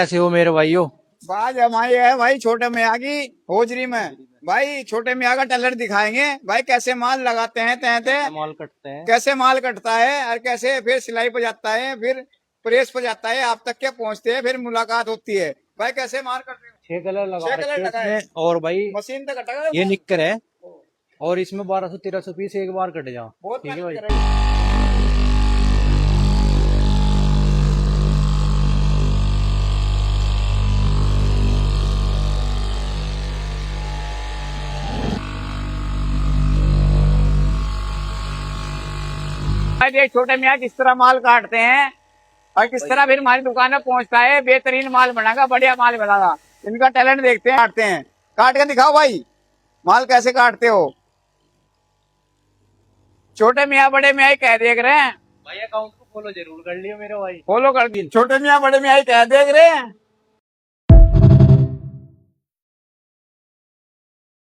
कैसे हो मेरे भाइयों। बात हमारी है भाई, छोटे मियाँ की होजरी में। भाई छोटे मियाँ का टैलेंट दिखाएंगे भाई, कैसे माल लगाते हैं तहते, माल कटते हैं। कैसे माल कटता है और कैसे फिर सिलाई पे जाता है, फिर प्रेस पे जाता है, आप तक क्या पहुंचते हैं, फिर मुलाकात होती है। भाई कैसे माल कट रहे हो? 6 कलर लगा 6 कलर रखे लगा है इसमें। और भाई मशीन तक कटा ये निक्कर है और इसमें 1200-1300 पीस एक बार कट जा। बहुत ठीक है मेहनत भाई। करेगा। भाई देख छोटे मियाँ किस तरह माल काटते हैं और किस तरह फिर हमारी दुकान में पहुंचता है, बेहतरीन माल बनागा, बढ़िया माल बनागा। इनका टैलेंट देखते हैं, काटते हैं। काट के दिखाओ भाई, माल कैसे काटते हो। छोटे मियाँ बड़े मियाँ कह देख रहे हैं, भाई अकाउंट को फॉलो जरूर कर लियो मेरे भाई। फॉलो कर दी। छोटे मियाँ बड़े मियाँ कह देख रहे हैं।